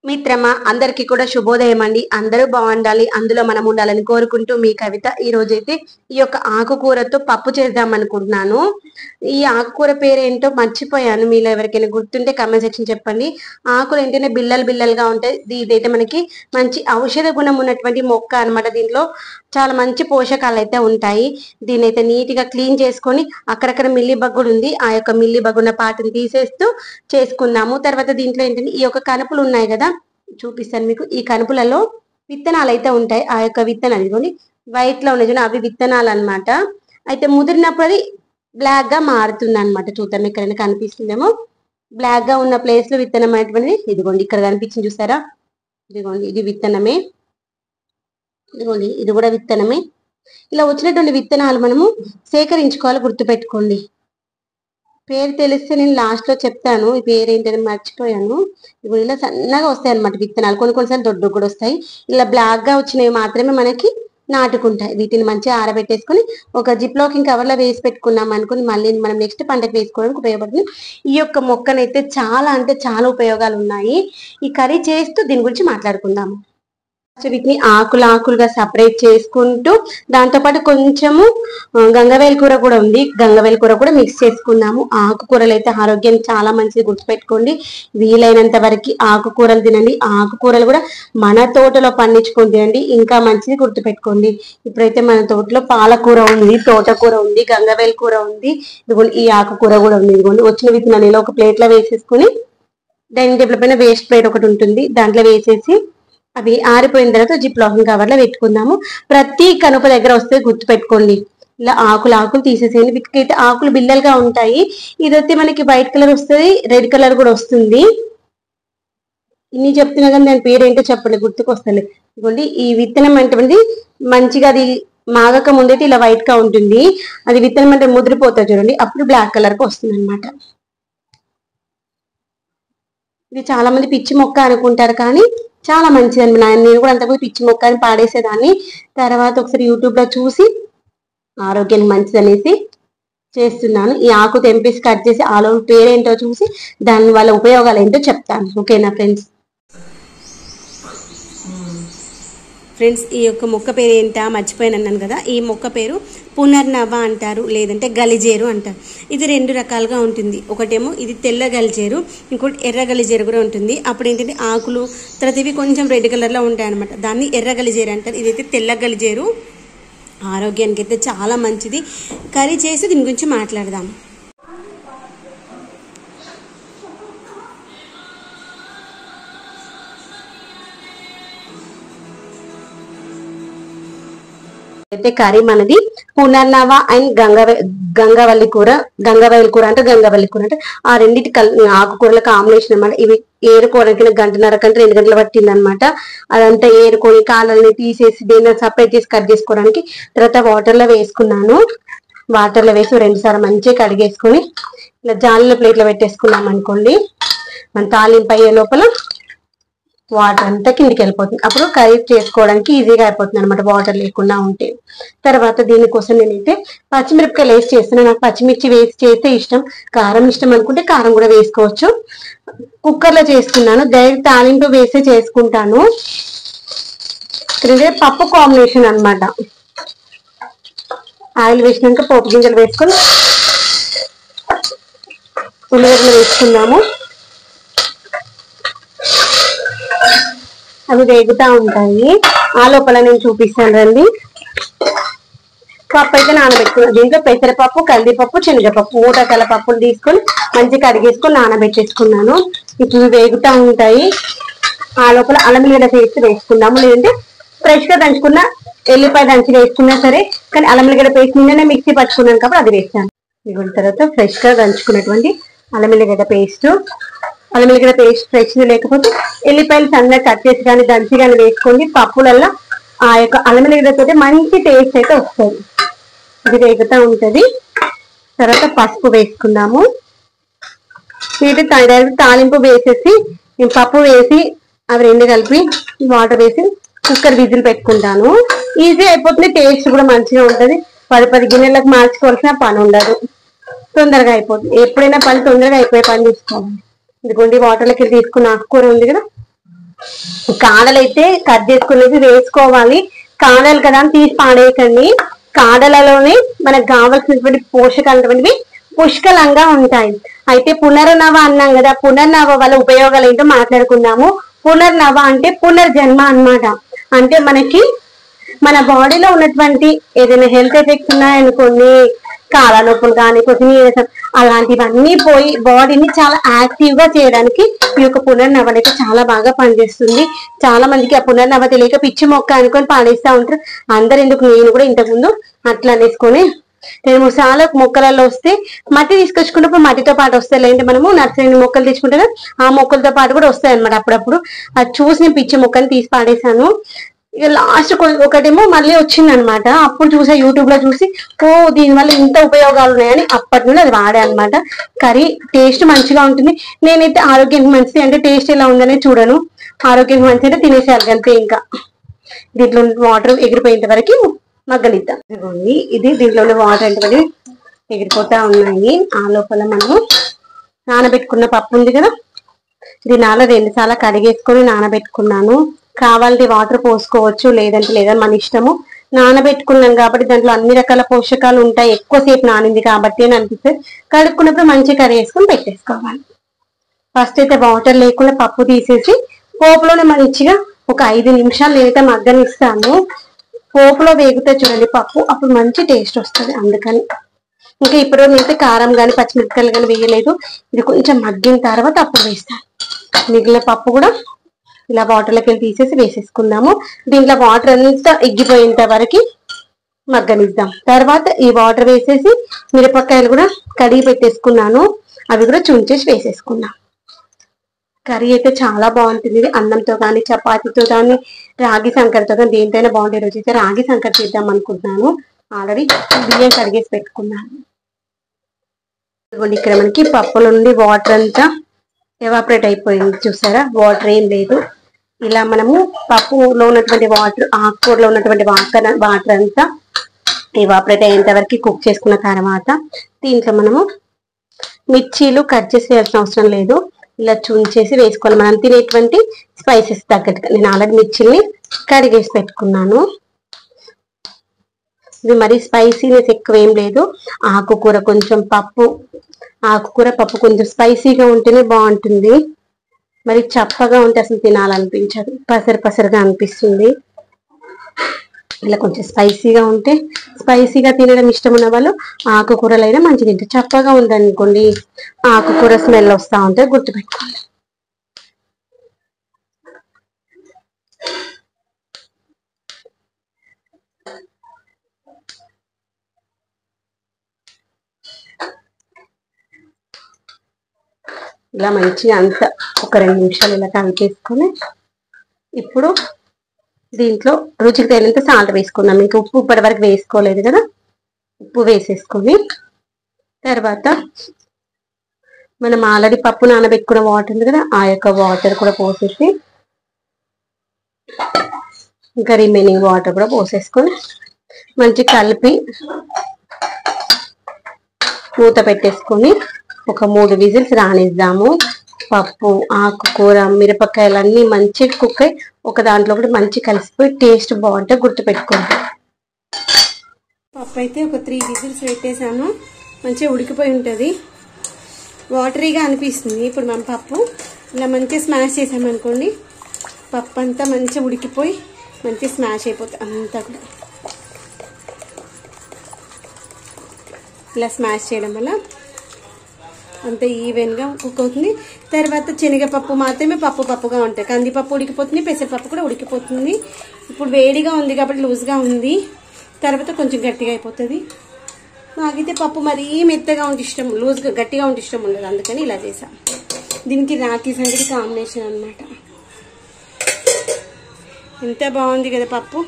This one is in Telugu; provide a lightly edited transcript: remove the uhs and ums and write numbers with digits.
మిత్రమా అందరికీ కూడా శుభోదయం అండి. అందరూ బాగుండాలి, అందులో మనం ఉండాలని కోరుకుంటూ మీ కవిత. ఈ రోజైతే ఈ యొక్క ఆకుకూరతో పప్పు చేద్దాం అనుకుంటున్నాను. ఈ ఆకుకూర పేరు ఏంటో మర్చిపోయాను. మీలో ఎవరికైనా గుర్తుంటే కామెంట్ సెక్షన్ చెప్పండి. ఆకులు ఏంటంటే బిల్లలు బిల్లలుగా ఉంటాయి. ఇదైతే మనకి మంచి ఔషధ గుణం ఉన్నటువంటి మొక్క అనమాట. దీంట్లో చాలా మంచి పోషకాలు అయితే ఉంటాయి. దీన్ని అయితే నీట్ గా క్లీన్ చేసుకొని అక్కడక్కడ మిల్లి బగ్గుడు ఉంది, ఆ యొక్క మిల్లి బగ్గున్న పాటను తీసేస్తూ చేసుకుందాము. తర్వాత దీంట్లో ఏంటంటే ఈ యొక్క కనుపులు ఉన్నాయి కదా, చూపిస్తాను మీకు. ఈ కనుపులలో విత్తనాలు అయితే ఉంటాయి. ఆ యొక్క విత్తనాలు ఇదిగోండి వైట్ లో ఉన్నాయి, అవి విత్తనాలు అనమాట. అయితే ముదిరినప్పుడు అది బ్లాక్ గా మారుతుంది అనమాట. చూద్దాం, ఎక్కడైనా కనిపిస్తుందేమో. బ్లాక్ గా ఉన్న ప్లేస్ లో విత్తనం అనేటువంటిది ఇదిగోండి ఇక్కడ కనిపించింది, చూసారా? ఇదిగోండి ఇది విత్తనమే, ఇదిగోండి ఇది కూడా విత్తనమే. ఇలా వచ్చినటువంటి విత్తనాలు మనము సేకరించుకోవాలి, గుర్తుపెట్టుకోండి. పేరు తెలిస్తే నేను లాస్ట్ లో చెప్తాను. ఈ పేరు ఏంటని మర్చిపోయాను. ఇప్పుడు ఇలా సన్నగా వస్తాయి అనమాట విత్తనాలు. కొన్నిసార్లు దొడ్డు కూడా వస్తాయి. ఇలా బ్లాక్ గా వచ్చినవి మాత్రమే మనకి నాటుకుంటాయి. వీటిని మంచిగా ఆరబెట్టేసుకుని ఒక జిప్ లాకింగ్ కవర్ లో వేసి పెట్టుకున్నాం అనుకుని మళ్ళీ మనం నెక్స్ట్ పంటకు వేసుకోవడానికి ఉపయోగపడుతుంది. ఈ యొక్క మొక్కనైతే చాలా అంటే చాలా ఉపయోగాలు ఉన్నాయి. ఈ కర్రీ చేస్తూ దీని గురించి మాట్లాడుకుందాము. వీటిని ఆకులుగా సపరేట్ చేసుకుంటూ దాంతో పాటు కొంచెము గంగవేల్ కూర కూడా ఉంది, గంగవేల్ కూర కూడా మిక్స్ చేసుకున్నాము. ఆకుకూరలు అయితే ఆరోగ్యానికి చాలా మంచిది, గుర్తుపెట్టుకోండి. వీలైనంత వరకు ఆకుకూరలు తినండి. ఆకుకూరలు కూడా మన తోటలో పండించుకొని తినండి, ఇంకా మంచిది, గుర్తుపెట్టుకోండి. ఇప్పుడైతే మన తోటలో పాలకూర ఉంది, తోటకూర ఉంది, గంగవేల్ కూర ఉంది, ఇదిగోండి ఈ ఆకుకూర కూడా ఉంది. ఇదిగోండి వచ్చిన విత్తనాలు ఇలా ఒక ప్లేట్ లో వేసేసుకుని డైనింగ్ టేబుల్ పైన వేస్ట్ ప్లేట్ ఒకటి ఉంటుంది, దాంట్లో వేసేసి అవి ఆరిపోయిన తర్వాత జిప్ లాకింగ్ కవర్ లో పెట్టుకుందాము. ప్రతి కనుప దగ్గర వస్తే గుర్తుపెట్టుకోండి, ఇలా ఆకులు తీసేసేయండి. వీటికైతే ఆకులు బిల్లలుగా ఉంటాయి. ఇదైతే మనకి వైట్ కలర్ వస్తుంది, రెడ్ కలర్ కూడా వస్తుంది. ఇన్ని చెప్తున్నా కానీ దాని పేరు ఏంటో చెప్పండి, గుర్తుకు వస్తుంది. ఇదిగోండి ఈ విత్తనం అంటే మంచిగా అది మాగక ముందైతే ఇలా వైట్ గా ఉంటుంది. అది విత్తనం అంటే ముదిరిపోతుంది చూడండి, అప్పుడు బ్లాక్ కలర్ కి వస్తుంది అనమాట. ఇది చాలా మంది పిచ్చి మొక్క అనుకుంటారు, కానీ చాలా మంచిది అండి. నేను కూడా అంతకుముందు పిచ్చి మొక్క అని పాడేసేదాన్ని. తర్వాత ఒకసారి యూట్యూబ్ లో చూసి ఆరోగ్యానికి మంచిది అనేసి చేస్తున్నాను. ఈ ఆకు తెంపేసి కట్ చేసి ఆలో పేరేంటో చూసి దాని వల్ల ఉపయోగాలు ఏంటో చెప్తాను. ఓకేనా ఫ్రెండ్స్? ఈ యొక్క మొక్క పేరు ఏంటా మర్చిపోయాను అన్నాను కదా. ఈ మొక్క పేరు పునర్నవ అంటారు, లేదంటే గలిజేరు అంటారు. ఇది రెండు రకాలుగా ఉంటుంది. ఒకటేమో ఇది తెల్ల గలిజేరు, ఇంకోటి ఎర్ర గలిజేరు కూడా ఉంటుంది. అప్పుడు ఏంటంటే ఆకులు తర్వాత ఇవి కొంచెం రెడ్ కలర్లో ఉంటాయి అనమాట. దాన్ని ఎర్ర గలిజేరు అంటారు. ఇదైతే తెల్ల గలిజేరు. ఆరోగ్యానికి అయితే చాలా మంచిది. కర్రీ చేసి దీని గురించి మాట్లాడదాం. అయితే కర్రీ మనది పునర్నవ అండ్ గంగవల్లి కూర, గంగవల్లి కూర అంటే ఆ రెండింటి ఆకుకూరల కాంబినేషన్ అనమాట. ఇవి ఏరుకోవడానికి గంటన్నర కంటే 2 గంటలు పట్టింది అనమాట. అదంతా ఏరుకొని కాళ్ళని తీసేసి దీన్ని సపరేట్ చేసి కట్ చేసుకోవడానికి. తర్వాత వాటర్ లో వేసుకున్నాను. వాటర్ లో వేసి 2 సార్లు మంచిగా కడిగేసుకొని ఇలా జాలీలో ప్లేట్లో పెట్టేసుకున్నాం అనుకోండి. మన తాలింపు అయ్యే లోపల వాటర్ అంతా కిందికి వెళ్ళిపోతుంది. అప్పుడు కర్రీ చేసుకోవడానికి ఈజీగా అయిపోతుంది అనమాట, వాటర్ లేకుండా ఉంటే. తర్వాత దీనికోసం నేనైతే పచ్చిమిరపకాయలు వేసి చేస్తున్నాను. నాకు పచ్చిమిర్చి వేసి చేస్తే ఇష్టం, కారం ఇష్టం అనుకుంటే కారం కూడా వేసుకోవచ్చు. కుక్కర్ లో చేస్తున్నాను, డైరెక్ట్ తాలింపు వేసి చేసుకుంటాను. పప్పు కాంబినేషన్ అనమాట. ఆయిల్ వేసినాక పోపు గింజలు వేసుకొని ఉల్లిగడ్డలు వేసుకున్నాము. అవి వేగుతా ఉంటాయి. ఆ లోపల నేను చూపిస్తాను రండి. పప్పు అయితే నానబెట్టుకున్నాను. దీంట్లో పెసరపప్పు, కందిపప్పు, శనగపప్పు 3 రకాల పప్పులు తీసుకొని మంచిగా కడిగేసుకొని నానబెట్టేసుకున్నాను. ఇప్పుడు వేగుతా ఉంటాయి. ఆ లోపల అల్లం వెల్లిగడ్డ పేస్ట్ వేసుకున్నాము, లేదంటే ఫ్రెష్ గా దంచుకున్న ఎల్లిపాయ దంచి వేసుకున్నా సరే. కానీ అల్లం వెల్లిగడ్డ పేస్ట్ నిన్ననే మిక్సీ పట్టుకున్నాను కాబట్టి అది వేస్తాను. ఇవ్వడం తర్వాత ఫ్రెష్ గా దంచుకున్నటువంటి అల్లం వెల్లిగడ్డ పేస్ట్ ఫ్రెష్ లేకపోతే ఎల్లిపాయలు సన్నగా కట్ చేసి కానీ దంచి కానీ వేసుకోండి. పప్పులల్లో ఆ యొక్క అల్లం వెల్లిగడ్డతో మంచి టేస్ట్ అయితే వస్తుంది. ఇది వేగుతూ ఉంటుంది. తర్వాత పసుపు వేసుకుందాము. ఇది తాలింపు వేసేసి పప్పు వేసి అవి 2 కలిపి వాటర్ వేసి కుక్కర్ విజిల్ పెట్టుకుంటాను. ఈజీ అయిపోతుంది, టేస్ట్ కూడా మంచిగా ఉంటుంది. 10 గిన్నెలకు మార్చుకోవాల్సిన పని ఉండదు, తొందరగా అయిపోతుంది. ఎప్పుడైనా పని తొందరగా అయిపోయే పని తీసుకోవాలి. ఇదిగోండి వాటర్లోకి తీసుకున్న ఆకుకూర ఉంది కదా, కాడలైతే కట్ చేసుకునేది వేసుకోవాలి. కాడలు కదా అని తీసి పాడేయకండి. కాడలలోనే మనకు కావాల్సినటువంటి పోషకాలు పుష్కలంగా ఉంటాయి. అయితే పునర్నవ అన్నాం కదా, పునర్నవ వల్ల ఉపయోగాలు ఏంటో మాట్లాడుకుందాము. పునర్నవ అంటే పునర్జన్మ అన్నమాట. అంటే మనకి మన బాడీలో ఉన్నటువంటి ఏదైనా హెల్త్ ఎఫెక్ట్స్ ఉన్నాయనుకోండి, కాళ్ళ నొప్పులు కానీ కొంచెం నీరసం అలాంటివన్నీ పోయి బాడీని చాలా యాక్టివ్ గా చేయడానికి ఈ యొక్క పునర్నవ అయితే చాలా బాగా పనిచేస్తుంది. చాలా మందికి ఆ పునర్నవ తెలియక పిచ్చి మొక్క అనుకొని పాడేస్తా ఉంటారు. అందరు ఎందుకు, నేను కూడా ఇంతకుముందు అట్లా అనేసుకొని 2-3 సార్లు మొక్కలలో వస్తే మట్టి తీసుకొచ్చుకున్నప్పుడు మట్టితో పాటు వస్తాయి. లేదంటే మనము నర్సరీ మొక్కలు తెచ్చుకుంటే ఆ మొక్కలతో పాటు కూడా వస్తాయి అనమాట. అప్పుడప్పుడు అది చూసి నేను పిచ్చి మొక్కని తీసి పాడేశాను. ఇక లాస్ట్ ఒకటేమో మళ్ళీ వచ్చింది అనమాట. అప్పుడు చూసా, యూట్యూబ్ లో చూసి, ఓ దీనివల్ల ఇంత ఉపయోగాలు ఉన్నాయని అప్పటి నుండి అది వాడా అనమాట. కర్రీ టేస్ట్ మంచిగా ఉంటుంది. నేనైతే ఆరోగ్యానికి మంచిది అంటే టేస్ట్ ఎలా ఉందనే చూడను, ఆరోగ్యానికి మంచి అంటే తినేసేయాలి అంతే. ఇంకా దీంట్లో వాటర్ ఎగిరిపోయేంత వరకు మగ్గనిద్దాం. ఇదిగోండి, ఇది దీంట్లో వాటర్ అంటే ఎగిరిపోతా ఉన్నాయి. ఆ లోపల మనము నానబెట్టుకున్న పప్పు ఉంది కదా, ఇది 2 సార్లు కడిగేసుకొని నానబెట్టుకున్నాను. కావాలంటే వాటర్ పోసుకోవచ్చు, లేదంటే లేదా మన ఇష్టము. నానబెట్టుకున్నాం కాబట్టి దాంట్లో అన్ని రకాల పోషకాలు ఉంటాయి. ఎక్కువసేపు నానింది కాబట్టి అని అనిపిస్తుంది. కడుక్కున్నప్పుడు మంచిగా కడిగేసుకొని పెట్టేసుకోవాలి. ఫస్ట్ అయితే వాటర్ లేకుండా పప్పు తీసేసి పోపులోనే మంచిగా ఒక 5 నిమిషాలు నేనైతే మగ్గనిస్తాను. పోపులో వేగితే చూడండి పప్పు, అప్పుడు మంచి టేస్ట్ వస్తుంది. అందుకని ఇంకా ఇప్పుడు నేనైతే కారం కానీ పచ్చిమిరపకాయలు కానీ వేయలేదు. ఇది కొంచెం మగ్గిన తర్వాత అప్పుడు వేస్తాను. మిగిలిన పప్పు కూడా ఇలా వాటర్లోకి వెళ్ళి తీసేసి వేసేసుకుందాము. దీంట్లో వాటర్ అంతా ఎగ్గిపోయేంత వరకు మగ్గనిద్దాం. తర్వాత ఈ వాటర్ వేసేసి మిరపకాయలు కూడా కడిగి పెట్టేసుకున్నాను, అవి కూడా చుంచేసి వేసేసుకున్నాం. కర్రీ అయితే చాలా బాగుంటుంది. అన్నంతో కానీ చపాతీతో కానీ రాగి సంకటితో కానీ దేనితోనే బాగుంటుంది. రోజు అయితే రాగి సంకటి చేద్దాం అనుకుంటున్నాను. ఆల్రెడీ బియ్యం కడిగేసి పెట్టుకున్నాను. ఇక్కడ మనకి పప్పుల నుండి వాటర్ అంతా ఎవాపరేట్ అయిపోయింది, చూసారా? వాటర్ ఏం లేదు. ఇలా మనము పప్పులో ఉన్నటువంటి వాటర్, ఆకుకూరలో ఉన్నటువంటి వాటర్ అంతా ఎవాపరేట్ అయ్యేంత వరకు కుక్ చేసుకున్న తర్వాత దీంట్లో మనము మిర్చీలు కట్ చేసి వేయాల్సిన అవసరం లేదు, ఇలా చుంచేసి వేసుకోవాలి. మనం తినేటువంటి స్పైసెస్ తగ్గట్టుగా. నేను ఆల్రెడీ మిర్చిని కడిగేసి పెట్టుకున్నాను. ఇది మరి స్పైసీనెస్ ఎక్కువ ఏం లేదు. ఆకుకూర కొంచెం ఆకుకూర పప్పు కొంచెం స్పైసీగా ఉంటేనే బాగుంటుంది. మరి చప్పగా ఉంటే అసలు తినాలనిపించదు, పసరుగా అనిపిస్తుంది. ఇలా కొంచెం స్పైసీగా ఉంటే, స్పైసీగా తినడం ఇష్టం ఉన్న వాళ్ళు ఆకుకూరలైనా మంచిగా తింటారు. చప్పగా ఉందనుకోండి ఆకుకూర స్మెల్ వస్తూ ఉంటే గుర్తుపెట్టుకోండి. ఇలా మంచిగా అంతా ఒక 2 నిమిషాలు ఇలా కలిపేసుకొని ఇప్పుడు దీంట్లో రుచికి తగినంత సాల్ట్ వేసుకుందాం. ఇంకా ఉప్పు ఇప్పటి వరకు వేసుకోలేదు కదా, ఉప్పు వేసేసుకొని తర్వాత మనం ఆల్రెడీ పప్పు నానబెట్టుకున్న వాటర్ ఉంది కదా, ఆ యొక్క వాటర్ కూడా పోసేసి ఇంకా రిమైనింగ్ వాటర్ కూడా పోసేసుకొని మంచిగా కలిపి మూత పెట్టేసుకొని ఒక 3 విజిల్స్ రానిద్దాము. పప్పు, ఆకుకూర, మిరపకాయలన్నీ మంచిగా కుక్ అయి ఒక దాంట్లో కూడా మంచి కలిసిపోయి టేస్ట్ బాగుంటే గుర్తుపెట్టుకోండి. పప్పు అయితే ఒక 3 విజిల్స్ పెట్టేసాను. మంచిగా ఉడికిపోయి ఉంటుంది, వాటరీగా అనిపిస్తుంది. ఇప్పుడు మనం పప్పు ఇలా మంచిగా స్మాష్ చేసామనుకోండి, పప్పు అంతా మంచిగా ఉడికిపోయి మంచిగా స్మాష్ అయిపోతుంది. అంతా కూడా ఇలా స్మాష్ చేయడం వల్ల అంత ఈవెన్గా కుక్ అవుతుంది. తర్వాత శనగపప్పు మాత్రమే పప్పుగా ఉంటాయి. కందిపప్పు ఉడికిపోతుంది, పెసరపప్పు కూడా ఉడికిపోతుంది. ఇప్పుడు వేడిగా ఉంది కాబట్టి లూజ్గా ఉంది, తర్వాత కొంచెం గట్టిగా అయిపోతుంది. నాకైతే పప్పు మరీ మెత్తగా ఉంటే ఇష్టం, లూజ్గా గట్టిగా ఉంటే ఇష్టం ఉండదు. అందుకని ఇలా చేసాం. దీనికి రాగి సంగటి కాంబినేషన్ అన్నమాట. ఎంత బాగుంది కదా పప్పు.